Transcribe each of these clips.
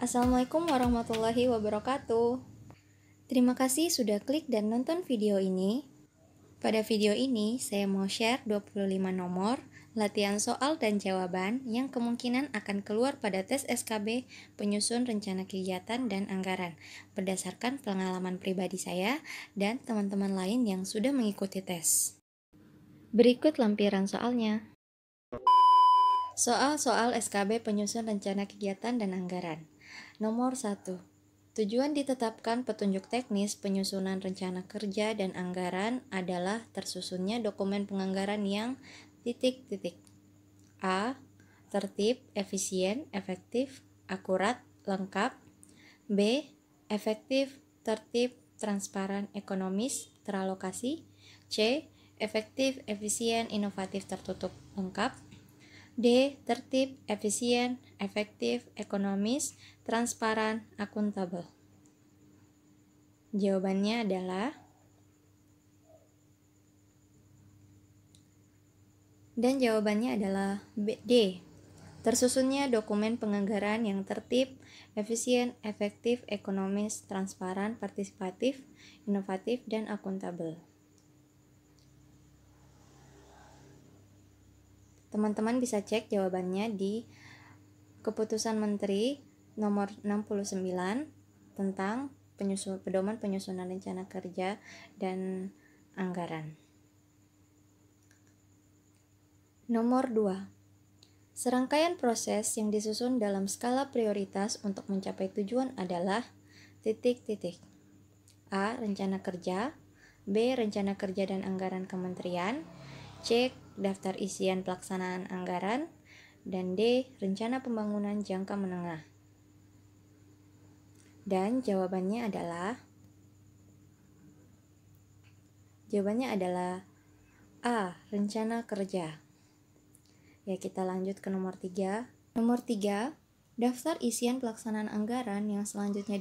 Assalamualaikum warahmatullahi wabarakatuh. Terima kasih sudah klik dan nonton video ini. Pada video ini, saya mau share 25 nomor latihan soal dan jawaban yang kemungkinan akan keluar pada tes SKB penyusun rencana kegiatan dan anggaran berdasarkan pengalaman pribadi saya dan teman-teman lain yang sudah mengikuti tes. Berikut lampiran soalnya. Soal-soal SKB penyusun rencana kegiatan dan anggaran. Nomor 1. Tujuan ditetapkan petunjuk teknis penyusunan rencana kerja dan anggaran adalah tersusunnya dokumen penganggaran yang A. Tertib, efisien, efektif, akurat, lengkap. B. Efektif, tertib, transparan, ekonomis, teralokasi. C. Efektif, efisien, inovatif, tertutup, lengkap. D. Tertib, efisien, efektif, ekonomis, transparan, akuntabel. Jawabannya adalah D. Tersusunnya dokumen penganggaran yang tertib, efisien, efektif, ekonomis, transparan, partisipatif, inovatif, dan akuntabel. Teman-teman bisa cek jawabannya di Keputusan Menteri nomor 69 tentang pedoman penyusunan rencana kerja dan anggaran. Nomor 2. Serangkaian proses yang disusun dalam skala prioritas untuk mencapai tujuan adalah A. Rencana kerja. B. Rencana kerja dan anggaran kementerian. C. Daftar isian pelaksanaan anggaran. Dan D. Rencana pembangunan jangka menengah. Dan jawabannya adalah A. Rencana kerja. Ya, kita lanjut ke nomor 3. Nomor 3, daftar isian pelaksanaan anggaran yang selanjutnya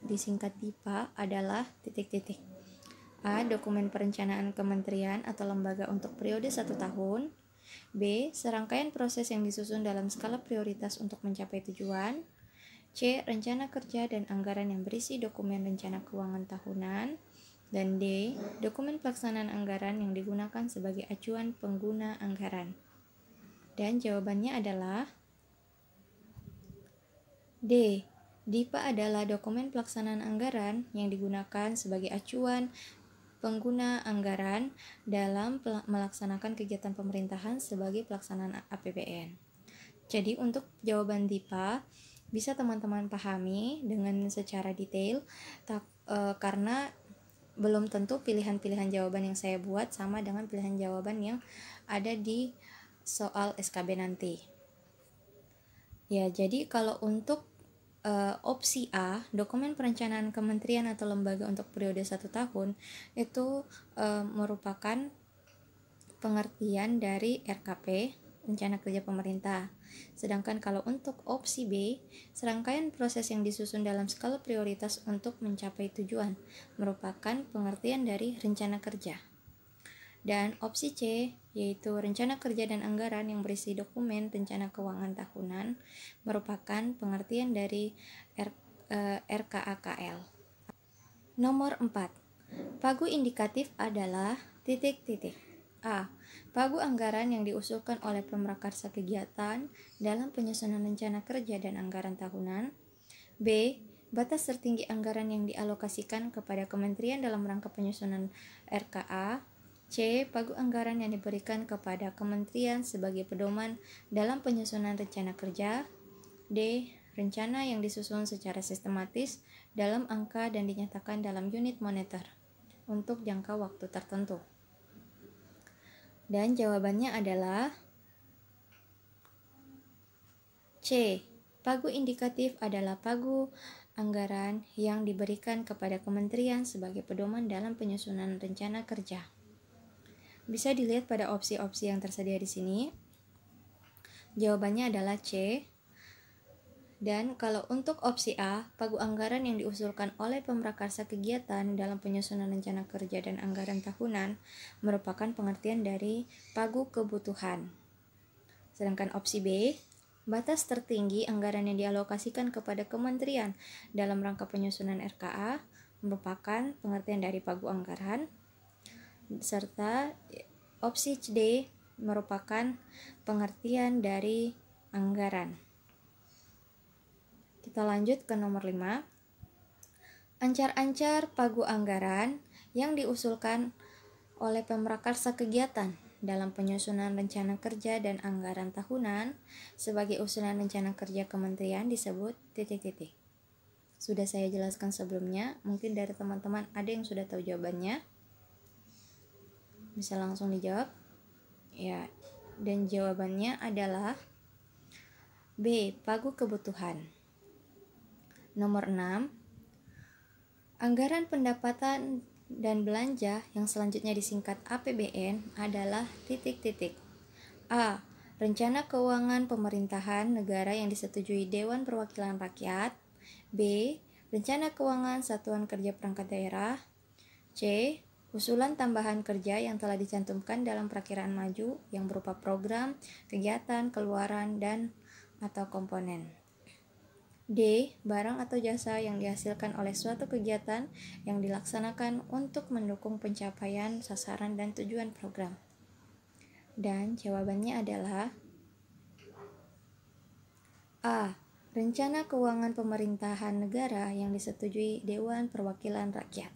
disingkat DIPA adalah A. Dokumen perencanaan kementerian atau lembaga untuk periode 1 tahun. B. Serangkaian proses yang disusun dalam skala prioritas untuk mencapai tujuan. C. Rencana kerja dan anggaran yang berisi dokumen rencana keuangan tahunan. Dan D. Dokumen pelaksanaan anggaran yang digunakan sebagai acuan pengguna anggaran. Dan jawabannya adalah D. DIPA adalah dokumen pelaksanaan anggaran yang digunakan sebagai acuan pengguna anggaran dalam melaksanakan kegiatan pemerintahan sebagai pelaksanaan APBN. Jadi untuk jawaban DIPA bisa teman-teman pahami dengan secara detail karena belum tentu pilihan-pilihan jawaban yang saya buat sama dengan pilihan jawaban yang ada di soal SKB nanti. Ya, jadi kalau untuk opsi A, dokumen perencanaan kementerian atau lembaga untuk periode 1 tahun, itu merupakan pengertian dari RKP, Rencana Kerja Pemerintah. Sedangkan kalau untuk opsi B, serangkaian proses yang disusun dalam skala prioritas untuk mencapai tujuan, merupakan pengertian dari rencana kerja. Dan opsi C, yaitu rencana kerja dan anggaran yang berisi dokumen rencana keuangan tahunan, merupakan pengertian dari RKAKL. Nomor 4. Pagu indikatif adalah A. Pagu anggaran yang diusulkan oleh pemrakarsa kegiatan dalam penyusunan rencana kerja dan anggaran tahunan. B. Batas tertinggi anggaran yang dialokasikan kepada kementerian dalam rangka penyusunan RKA. C. Pagu anggaran yang diberikan kepada kementerian sebagai pedoman dalam penyusunan rencana kerja. D. Rencana yang disusun secara sistematis dalam angka dan dinyatakan dalam unit moneter untuk jangka waktu tertentu. Dan jawabannya adalah C. Pagu indikatif adalah pagu anggaran yang diberikan kepada kementerian sebagai pedoman dalam penyusunan rencana kerja. Bisa dilihat pada opsi-opsi yang tersedia di sini. Jawabannya adalah C. Dan kalau untuk opsi A, pagu anggaran yang diusulkan oleh pemrakarsa kegiatan dalam penyusunan rencana kerja dan anggaran tahunan merupakan pengertian dari pagu kebutuhan. Sedangkan opsi B, Batas tertinggi anggaran yang dialokasikan kepada kementerian dalam rangka penyusunan RKA merupakan pengertian dari pagu anggaran, serta opsi D merupakan pengertian dari anggaran. Kita lanjut ke nomor 5. Ancar-ancar pagu anggaran yang diusulkan oleh Pemrakarsa Kegiatan dalam penyusunan rencana kerja dan anggaran tahunan sebagai usulan rencana kerja kementerian disebut ... Sudah saya jelaskan sebelumnya, mungkin dari teman-teman ada yang sudah tahu jawabannya. Bisa langsung dijawab. Ya, dan jawabannya adalah B. Pagu kebutuhan. Nomor 6. Anggaran pendapatan dan belanja yang selanjutnya disingkat APBN adalah ... A. Rencana keuangan pemerintahan negara yang disetujui Dewan Perwakilan Rakyat. B. Rencana keuangan Satuan Kerja Perangkat Daerah. C. Usulan tambahan kerja yang telah dicantumkan dalam perakiraan maju yang berupa program, kegiatan, keluaran, dan atau komponen. D. Barang atau jasa yang dihasilkan oleh suatu kegiatan yang dilaksanakan untuk mendukung pencapaian sasaran dan tujuan program. Dan jawabannya adalah A. Rencana keuangan pemerintahan negara yang disetujui Dewan Perwakilan Rakyat.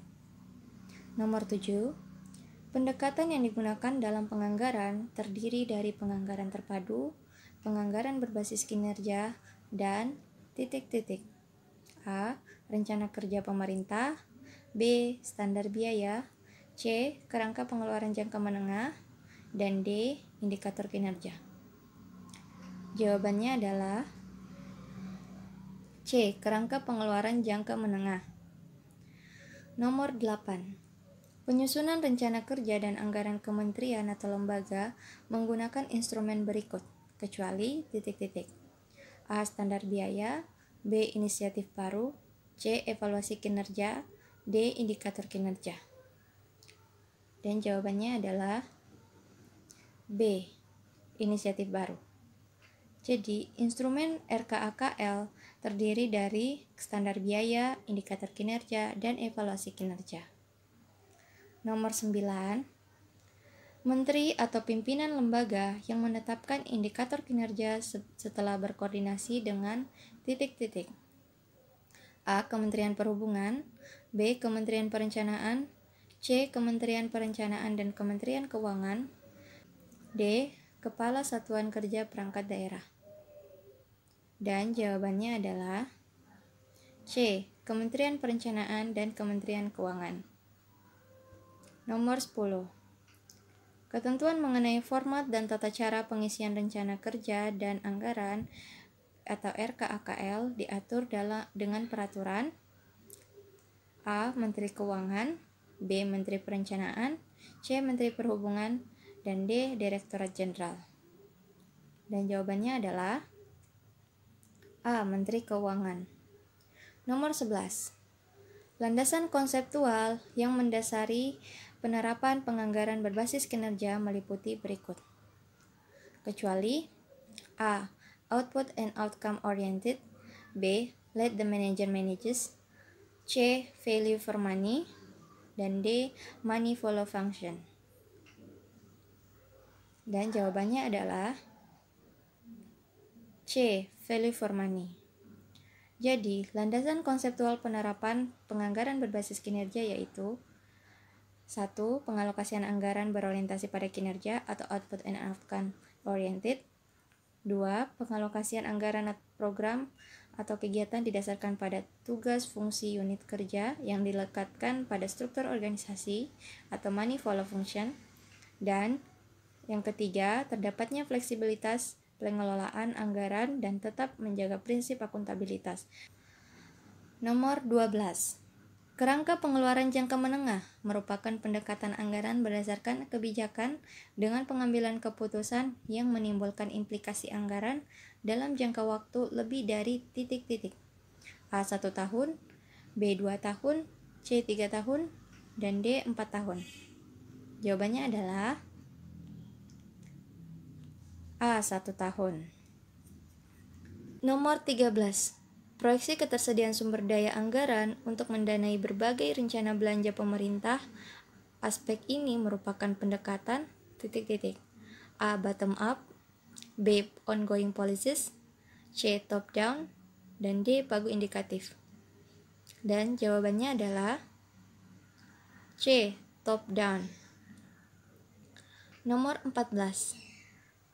Nomor 7. Pendekatan yang digunakan dalam penganggaran terdiri dari penganggaran terpadu, penganggaran berbasis kinerja, dan ... A. Rencana kerja pemerintah. B. Standar biaya. C. Kerangka pengeluaran jangka menengah. Dan D. Indikator kinerja. Jawabannya adalah C. Kerangka pengeluaran jangka menengah. Nomor 8. Penyusunan rencana kerja dan anggaran kementerian atau lembaga menggunakan instrumen berikut, kecuali ... A. Standar biaya. B. Inisiatif baru. C. Evaluasi kinerja. D. Indikator kinerja. Dan jawabannya adalah B. Inisiatif baru. Jadi, instrumen RKAKL terdiri dari standar biaya, indikator kinerja, dan evaluasi kinerja. Nomor 9. Menteri atau pimpinan lembaga yang menetapkan indikator kinerja setelah berkoordinasi dengan ... A. Kementerian Perhubungan. B. Kementerian Perencanaan. C. Kementerian Perencanaan dan Kementerian Keuangan. D. Kepala Satuan Kerja Perangkat Daerah. Dan jawabannya adalah C. Kementerian Perencanaan dan Kementerian Keuangan. Nomor 10. Ketentuan mengenai format dan tata cara pengisian rencana kerja dan anggaran atau RKAKL diatur dengan peraturan A. Menteri Keuangan. B. Menteri Perencanaan. C. Menteri Perhubungan. Dan D. Direktorat Jenderal. Dan jawabannya adalah A. Menteri Keuangan. Nomor 11. Landasan konseptual yang mendasari penerapan penganggaran berbasis kinerja meliputi berikut, kecuali A. Output and outcome oriented. B. Let the manager manages. C. Value for money. Dan D. Money follow function. Dan jawabannya adalah C. Value for money. Jadi, landasan konseptual penerapan penganggaran berbasis kinerja yaitu 1. Pengalokasian anggaran berorientasi pada kinerja atau output and outcome oriented. 2. Pengalokasian anggaran program atau kegiatan didasarkan pada tugas fungsi unit kerja yang dilekatkan pada struktur organisasi atau money follow function. Dan yang ketiga, terdapatnya fleksibilitas pengelolaan anggaran dan tetap menjaga prinsip akuntabilitas. Nomor 12. Kerangka pengeluaran jangka menengah merupakan pendekatan anggaran berdasarkan kebijakan dengan pengambilan keputusan yang menimbulkan implikasi anggaran dalam jangka waktu lebih dari ... A. 1 tahun, B. 2 tahun, C. 3 tahun, dan D. 4 tahun. Jawabannya adalah A. 1 tahun. Nomor 13. Proyeksi ketersediaan sumber daya anggaran untuk mendanai berbagai rencana belanja pemerintah. Aspek ini merupakan pendekatan A. Bottom up, B. Ongoing policies, C. Top down, dan D. Pagu indikatif. Dan jawabannya adalah C. Top down. Nomor 14.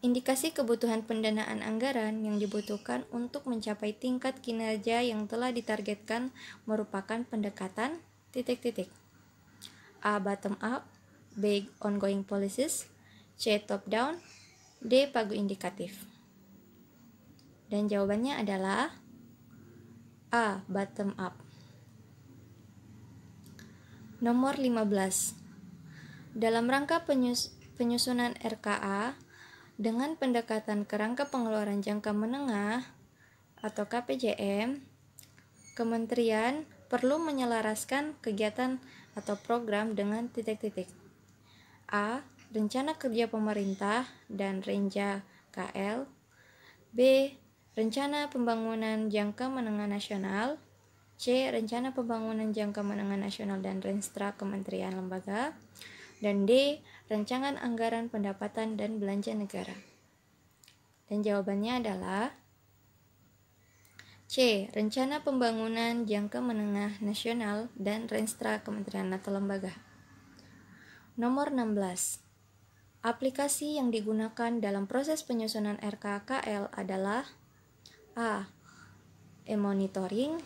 Indikasi kebutuhan pendanaan anggaran yang dibutuhkan untuk mencapai tingkat kinerja yang telah ditargetkan merupakan pendekatan A. Bottom up, B. Ongoing policies, C. Top down, D. Pagu indikatif. Dan jawabannya adalah A. Bottom up. Nomor 15. Dalam rangka penyusunan RKA dengan pendekatan kerangka pengeluaran jangka menengah atau KPJM, Kementerian perlu menyelaraskan kegiatan atau program dengan A. Rencana kerja pemerintah dan Renja KL, B. Rencana pembangunan jangka menengah nasional, C. Rencana pembangunan jangka menengah nasional dan Renstra Kementerian Lembaga, dan D. Rancangan anggaran pendapatan dan belanja negara. Dan jawabannya adalah C. Rencana pembangunan jangka menengah nasional dan Renstra Kementerian atau Lembaga. Nomor 16. Aplikasi yang digunakan dalam proses penyusunan RKKL adalah A. E-monitoring,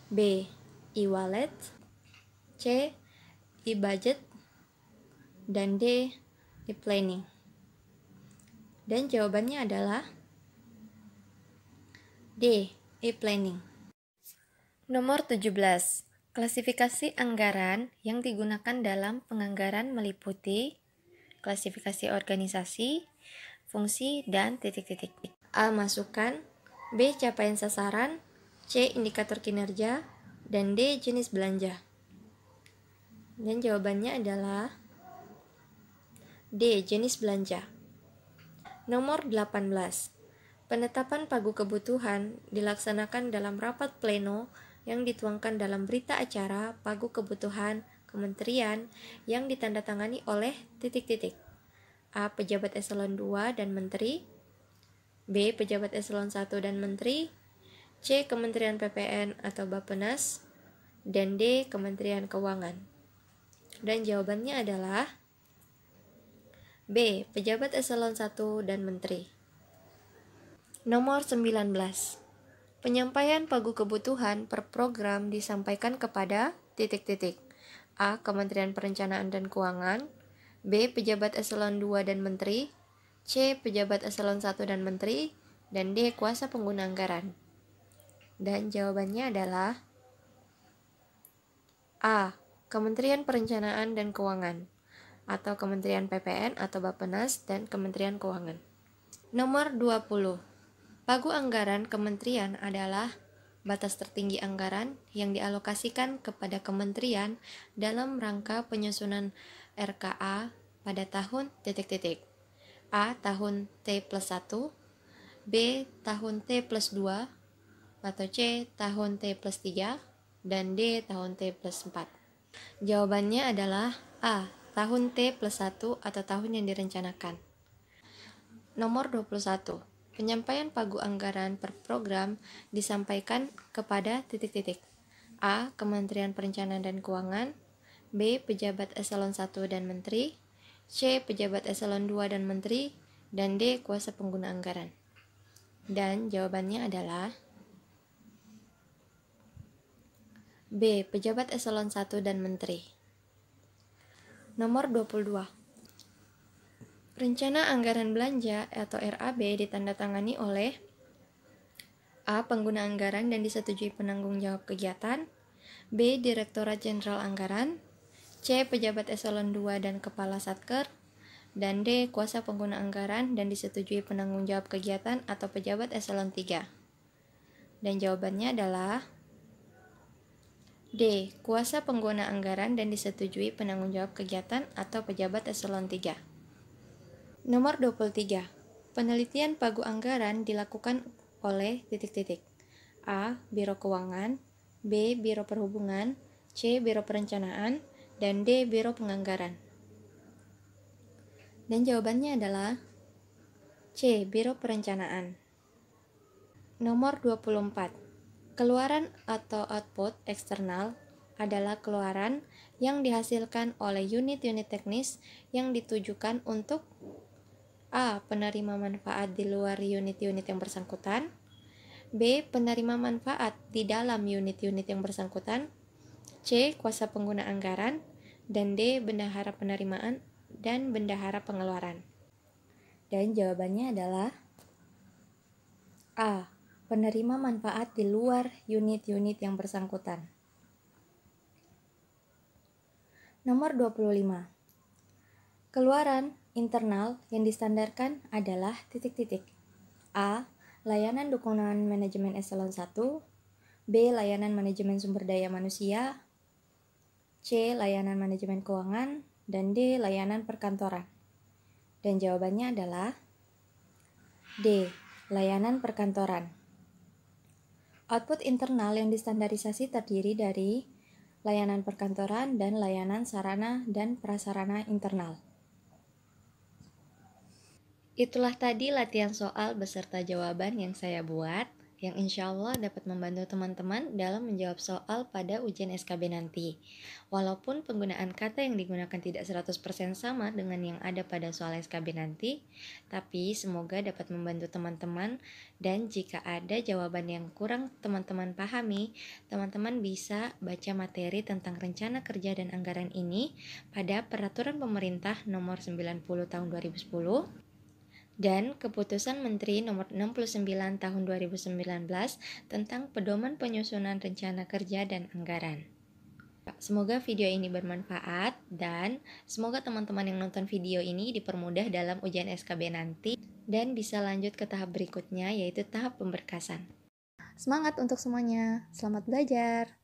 B. E-wallet, C. E-budget, dan D. E-planning. Dan jawabannya adalah D. E-planning. Nomor 17. Klasifikasi anggaran yang digunakan dalam penganggaran meliputi klasifikasi organisasi, fungsi, dan A. Masukan, B. Capaian sasaran, C. Indikator kinerja, dan D. Jenis belanja. Dan jawabannya adalah D. Jenis belanja. Nomor 18. Penetapan pagu kebutuhan dilaksanakan dalam rapat pleno yang dituangkan dalam berita acara pagu kebutuhan kementerian yang ditandatangani oleh A. Pejabat eselon 2 dan menteri, B. Pejabat eselon 1 dan menteri, C. Kementerian PPN atau Bappenas, dan D. Kementerian Keuangan. Dan jawabannya adalah B. Pejabat eselon 1 dan menteri. Nomor 19. Penyampaian pagu kebutuhan per program disampaikan kepada A. Kementerian Perencanaan dan Keuangan, B. Pejabat eselon 2 dan menteri, C. Pejabat eselon 1 dan menteri, dan D. Kuasa pengguna anggaran. Dan jawabannya adalah A. Kementerian Perencanaan dan Keuangan atau Kementerian PPN atau Bappenas dan Kementerian Keuangan. Nomor 20. Pagu anggaran kementerian adalah batas tertinggi anggaran yang dialokasikan kepada kementerian dalam rangka penyusunan RKA pada tahun A. Tahun T+1, B. Tahun T+2, atau C. Tahun T+3, dan D. Tahun T+4. Jawabannya adalah A. Tahun T+1 atau tahun yang direncanakan. Nomor 21. Penyampaian pagu anggaran per program disampaikan kepada A. Kementerian Perencanaan dan Keuangan, B. Pejabat eselon 1 dan menteri, C. Pejabat eselon 2 dan menteri, dan D. Kuasa pengguna anggaran. Dan jawabannya adalah B. Pejabat eselon 1 dan menteri. Nomor 22. Rencana Anggaran Belanja atau RAB ditandatangani oleh A. Pengguna anggaran dan disetujui penanggung jawab kegiatan, B. Direktorat Jenderal Anggaran, C. Pejabat eselon 2 dan Kepala Satker, dan D. Kuasa pengguna anggaran dan disetujui penanggung jawab kegiatan atau pejabat eselon 3. Dan jawabannya adalah D. Kuasa pengguna anggaran dan disetujui penanggung jawab kegiatan atau pejabat eselon 3. Nomor 23. Penelitian pagu anggaran dilakukan oleh titik-titik. A. Biro Keuangan, B. Biro Perhubungan, C. Biro Perencanaan, dan D. Biro Penganggaran. Dan jawabannya adalah C. Biro Perencanaan. Nomor 24. Keluaran atau output eksternal adalah keluaran yang dihasilkan oleh unit-unit teknis yang ditujukan untuk A. Penerima manfaat di luar unit-unit yang bersangkutan, B. Penerima manfaat di dalam unit-unit yang bersangkutan, C. Kuasa pengguna anggaran, dan D. Bendahara penerimaan dan bendahara pengeluaran. Dan jawabannya adalah A. Penerima manfaat di luar unit-unit yang bersangkutan. Nomor 25. Keluaran internal yang distandarkan adalah titik-titik. A. Layanan dukungan manajemen eselon 1, B. Layanan manajemen sumber daya manusia, C. Layanan manajemen keuangan, dan D. Layanan perkantoran. Dan jawabannya adalah D. Layanan perkantoran. Output internal yang distandarisasi terdiri dari layanan perkantoran dan layanan sarana dan prasarana internal. Itulah tadi latihan soal beserta jawaban yang saya buat, yang insya Allah dapat membantu teman-teman dalam menjawab soal pada ujian SKB nanti. Walaupun penggunaan kata yang digunakan tidak 100% sama dengan yang ada pada soal SKB nanti, tapi semoga dapat membantu teman-teman, dan jika ada jawaban yang kurang teman-teman pahami, teman-teman bisa baca materi tentang rencana kerja dan anggaran ini pada Peraturan Pemerintah Nomor 90 Tahun 2010 dan Keputusan Menteri Nomor 69 Tahun 2019 tentang Pedoman Penyusunan Rencana Kerja dan Anggaran. Semoga video ini bermanfaat dan semoga teman-teman yang nonton video ini dipermudah dalam ujian SKB nanti dan bisa lanjut ke tahap berikutnya, yaitu tahap pemberkasan. Semangat untuk semuanya, selamat belajar!